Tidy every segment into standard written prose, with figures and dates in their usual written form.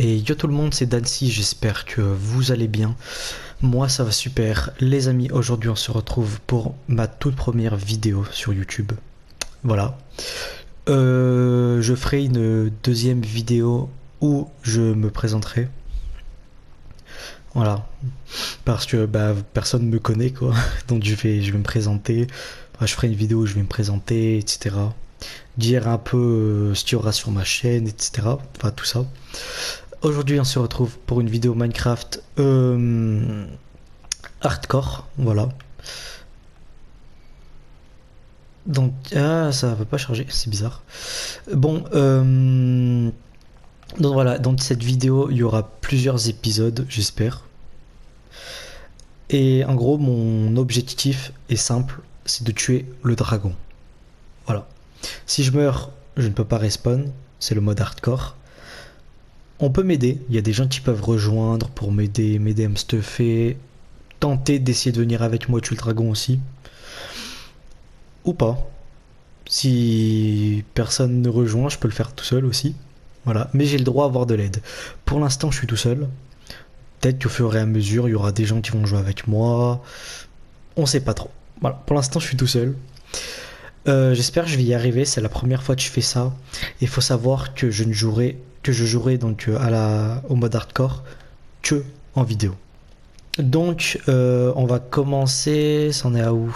Et yo tout le monde, c'est Dancy, j'espère que vous allez bien. Moi ça va super. Les amis, aujourd'hui on se retrouve pour ma toute première vidéo sur YouTube. Voilà. Je ferai une deuxième vidéo où je me présenterai. Voilà. Parce que bah, personne me connaît quoi. Donc je vais me présenter. Enfin, je ferai une vidéo où je vais me présenter, etc. Dire un peu ce qu'il y aura sur ma chaîne, etc. Enfin tout ça. Aujourd'hui, on se retrouve pour une vidéo Minecraft hardcore, voilà. Donc, ah, ça va pas charger, c'est bizarre. Bon, donc voilà, dans cette vidéo, il y aura plusieurs épisodes, j'espère. Et en gros, mon objectif est simple, c'est de tuer le dragon. Voilà. Si je meurs, je ne peux pas respawn, c'est le mode hardcore. On peut m'aider, il y a des gens qui peuvent rejoindre pour m'aider à me stuffer, tenter d'essayer de venir avec moi tuer le dragon aussi. Ou pas. Si personne ne rejoint, je peux le faire tout seul aussi. Voilà. Mais j'ai le droit à avoir de l'aide. Pour l'instant, je suis tout seul. Peut-être qu'au fur et à mesure, il y aura des gens qui vont jouer avec moi. On sait pas trop. Voilà. Pour l'instant, je suis tout seul. J'espère que je vais y arriver. C'est la première fois que je fais ça. Il faut savoir que je jouerai donc au mode hardcore que en vidéo. Donc, on va commencer. C'en est à où?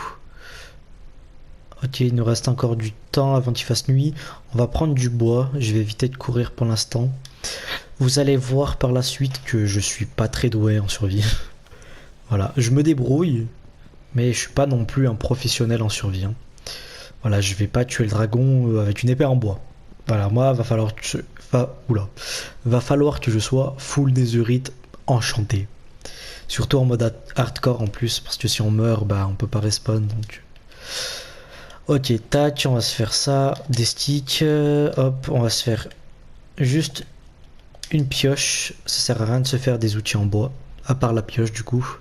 Ok, il nous reste encore du temps avant qu'il fasse nuit. On va prendre du bois. Je vais éviter de courir pour l'instant. Vous allez voir par la suite que je suis pas très doué en survie. Voilà, je me débrouille, mais je suis pas non plus un professionnel en survie. Hein. Voilà, je vais pas tuer le dragon avec une épée en bois. Voilà, moi, va falloir que je sois full netherite enchanté. Surtout en mode hardcore en plus, parce que si on meurt, bah on peut pas respawn. Donc ok, tac, on va se faire ça, des sticks, hop, on va se faire juste une pioche, ça sert à rien de se faire des outils en bois, à part la pioche du coup.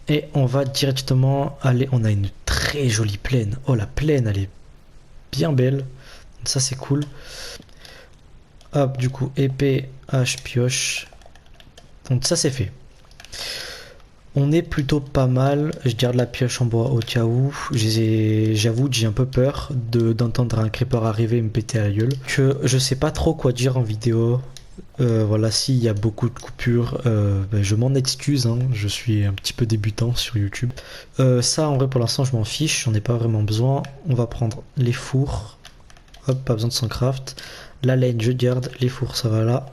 Et on va directement aller, on a une très jolie plaine, oh la plaine elle est bien belle, ça c'est cool. Hop, du coup, épée, hache, pioche, donc ça c'est fait. On est plutôt pas mal. Je garde la pioche en bois au cas où. J'avoue que j'ai un peu peur d'entendre un creeper arriver et me péter à la gueule. Que je sais pas trop quoi dire en vidéo. Voilà, s'il y a beaucoup de coupures, ben, je m'en excuse. Hein. Je suis un petit peu débutant sur YouTube. Ça, en vrai, pour l'instant, je m'en fiche. J'en ai pas vraiment besoin. On va prendre les fours. Hop, pas besoin de s'en craft. La laine, je garde. Les fours, ça va là.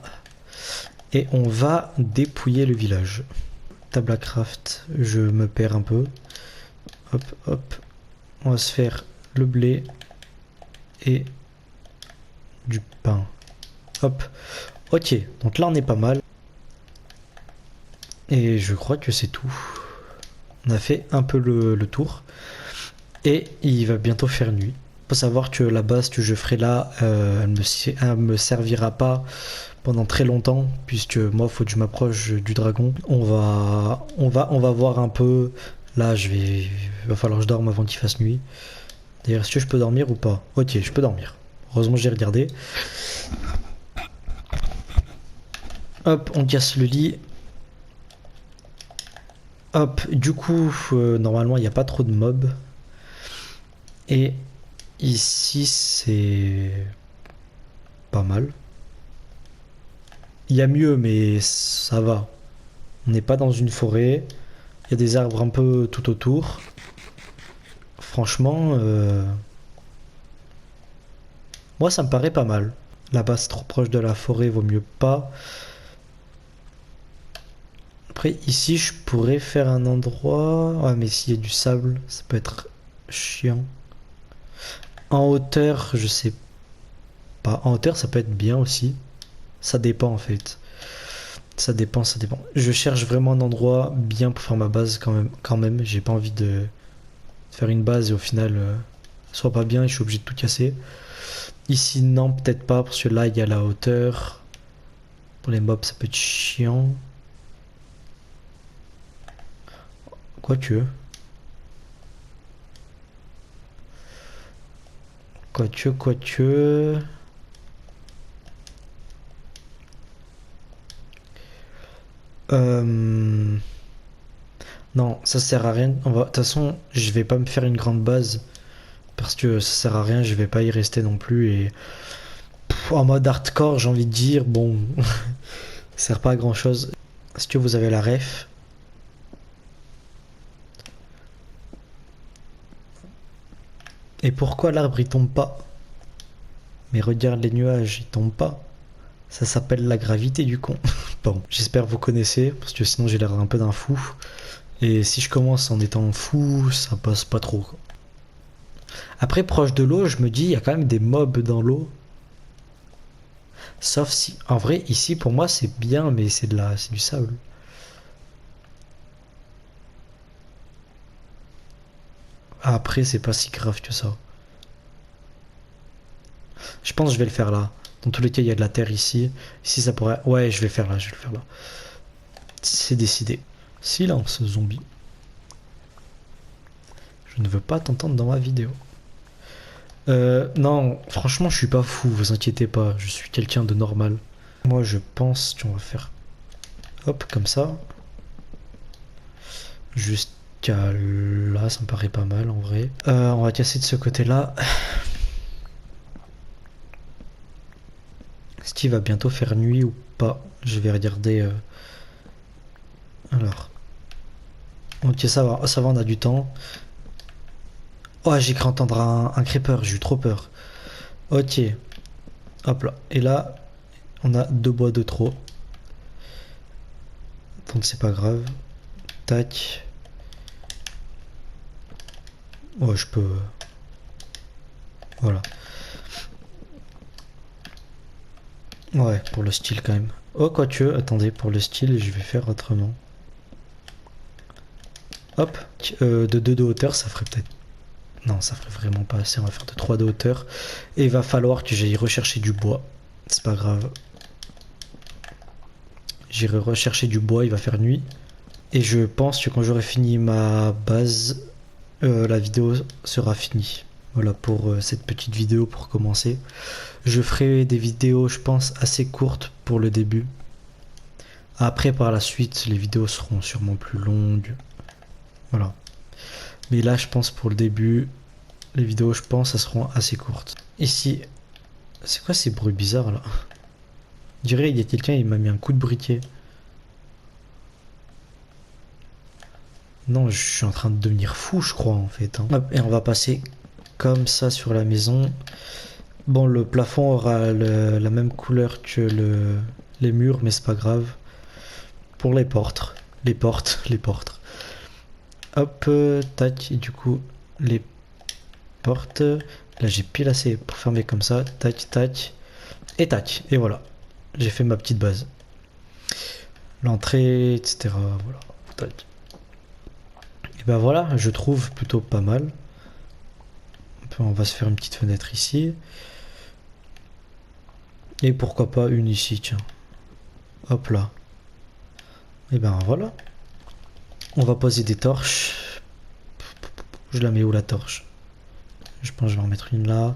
Et on va dépouiller le village. Table à craft, je me perds un peu. Hop, hop. On va se faire le blé et du pain. Hop. Ok, donc là on est pas mal. Et je crois que c'est tout. On a fait un peu le tour. Et il va bientôt faire nuit. Faut savoir que la base que je ferai là, elle me servira pas pendant très longtemps, puisque moi faut que je m'approche du dragon. On va voir un peu. Là, il va falloir que je dorme avant qu'il fasse nuit. D'ailleurs, est-ce que je peux dormir ou pas? Ok, je peux dormir. Heureusement, j'ai regardé. Hop, on casse le lit. Hop, du coup, normalement, il n'y a pas trop de mobs. Et ici, c'est pas mal. Il y a mieux, mais ça va. On n'est pas dans une forêt. Il y a des arbres un peu tout autour. Franchement, moi, ça me paraît pas mal. Là-bas, c'est trop proche de la forêt, vaut mieux pas. Après, ici, je pourrais faire un endroit. Ouais, mais s'il y a du sable, ça peut être chiant. En hauteur, je sais pas. En hauteur, ça peut être bien aussi. Ça dépend en fait. Ça dépend, ça dépend. Je cherche vraiment un endroit bien pour faire ma base quand même. Quand même, j'ai pas envie de faire une base et au final, soit pas bien et je suis obligé de tout casser. Ici, non, peut-être pas parce que là, il y a la hauteur. Pour les mobs, ça peut être chiant. Quoique. Quoique. Non, ça sert à rien. De toute façon, je vais pas me faire une grande base. Parce que ça sert à rien, je vais pas y rester non plus. Et en mode hardcore, j'ai envie de dire, bon, ça sert pas à grand chose. Est-ce que vous avez la ref? Et pourquoi l'arbre il tombe pas? Mais regarde les nuages, ils tombent pas. Ça s'appelle la gravité du con. Bon, j'espère que vous connaissez, parce que sinon j'ai l'air un peu d'un fou. Et si je commence en étant fou, ça passe pas trop, quoi. Après, proche de l'eau, je me dis, il y a quand même des mobs dans l'eau. Sauf si, en vrai, ici pour moi c'est bien, mais c'est du sable. Après, c'est pas si grave que ça. Je pense que je vais le faire là. Dans tous les cas, il y a de la terre ici. Ici, ça pourrait. Ouais, je vais le faire là, je vais le faire là. C'est décidé. Silence, zombie. Je ne veux pas t'entendre dans ma vidéo. Non, franchement, je suis pas fou, vous inquiétez pas. Je suis quelqu'un de normal. Moi, je pense qu'on va faire. Hop, comme ça. Jusqu'à là, ça me paraît pas mal en vrai. On va casser de ce côté-là. Est-ce qu'il va bientôt faire nuit ou pas? Je vais regarder. Alors. Ok, ça va, on a du temps. Oh, j'ai cru entendre un creeper, j'ai eu trop peur. Ok. Hop là. Et là, on a 2 bois de trop. Donc c'est pas grave. Tac. Oh, je peux. Voilà. Ouais, pour le style quand même. Oh, quoique, attendez, pour le style, je vais faire autrement. Hop. De 2 de hauteur, ça ferait peut-être. Non, ça ferait vraiment pas assez. On va faire de 3 de hauteur. Et il va falloir que j'aille rechercher du bois. C'est pas grave. J'irai rechercher du bois, il va faire nuit. Et je pense que quand j'aurai fini ma base, la vidéo sera finie. Voilà pour cette petite vidéo pour commencer. Je ferai des vidéos, je pense, assez courtes pour le début. Après, par la suite, les vidéos seront sûrement plus longues. Voilà. Mais là, je pense pour le début, les vidéos, je pense, elles seront assez courtes. Ici, c'est quoi ces bruits bizarres là? Je dirais il y a quelqu'un, il m'a mis un coup de briquet. Non, je suis en train de devenir fou, je crois, en fait, hein. Hop, et on va passer comme ça sur la maison. Bon, le plafond aura la même couleur que les murs, mais c'est pas grave. Pour les portes. Les portes. Hop, tac, et du coup, les portes. Là, j'ai pile assez pour fermer comme ça. Tac, tac. Et tac. Et voilà. J'ai fait ma petite base. L'entrée, etc. Voilà. Tac. Et ben voilà, je trouve plutôt pas mal. On va se faire une petite fenêtre ici. Et pourquoi pas une ici, tiens. Hop là. Et ben voilà. On va poser des torches. Je la mets où la torche? Je pense que je vais en mettre une là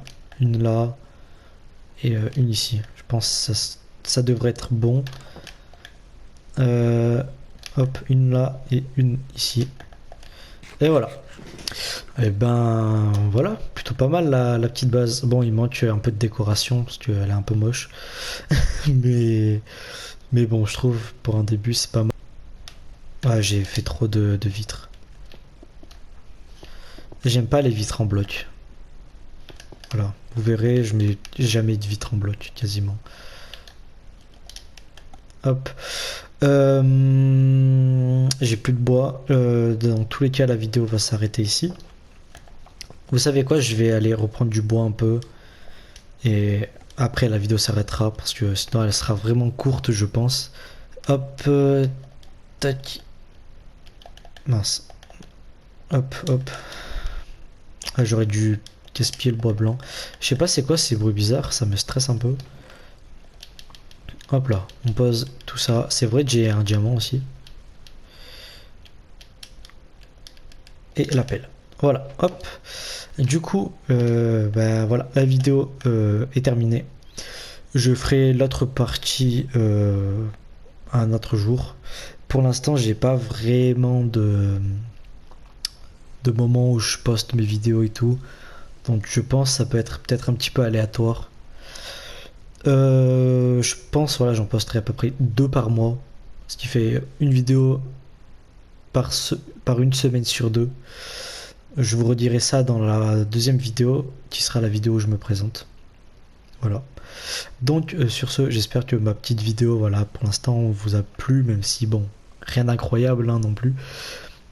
et une ici. Je pense que ça devrait être bon. Hop, une là et une ici. Et voilà. Et ben voilà, plutôt pas mal la petite base. Bon, il manque un peu de décoration parce qu'elle est un peu moche. mais bon, je trouve pour un début c'est pas mal. Ah, j'ai fait trop de vitres. J'aime pas les vitres en bloc. Voilà, vous verrez, je mets jamais de vitres en bloc quasiment. Hop. J'ai plus de bois. Dans tous les cas, la vidéo va s'arrêter ici. Vous savez quoi? Je vais aller reprendre du bois un peu. Et après, la vidéo s'arrêtera parce que sinon, elle sera vraiment courte, je pense. Hop. Tac. Mince. Hop, hop. Ah, j'aurais dû gaspiller le bois blanc. Je sais pas c'est quoi ces bruits bizarres, ça me stresse un peu. Hop là, on pose tout ça. C'est vrai que j'ai un diamant aussi. Et la pelle. Voilà, hop. Du coup, ben voilà, la vidéo est terminée. Je ferai l'autre partie un autre jour. Pour l'instant, j'ai pas vraiment de moment où je poste mes vidéos et tout. Donc je pense que ça peut être peut-être un petit peu aléatoire. Je pense, voilà, j'en posterai à peu près 2 par mois. Ce qui fait une vidéo par, par une semaine sur 2. Je vous redirai ça dans la deuxième vidéo, qui sera la vidéo où je me présente. Voilà. Donc sur ce, j'espère que ma petite vidéo, voilà, pour l'instant, vous a plu, même si, bon, rien d'incroyable hein, non plus.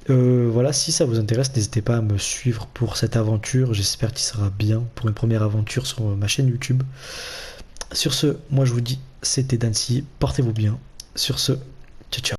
Voilà, si ça vous intéresse, n'hésitez pas à me suivre pour cette aventure. J'espère qu'il sera bien pour une première aventure sur ma chaîne YouTube. Sur ce, moi je vous dis, c'était Dancy, portez-vous bien. Sur ce, ciao ciao.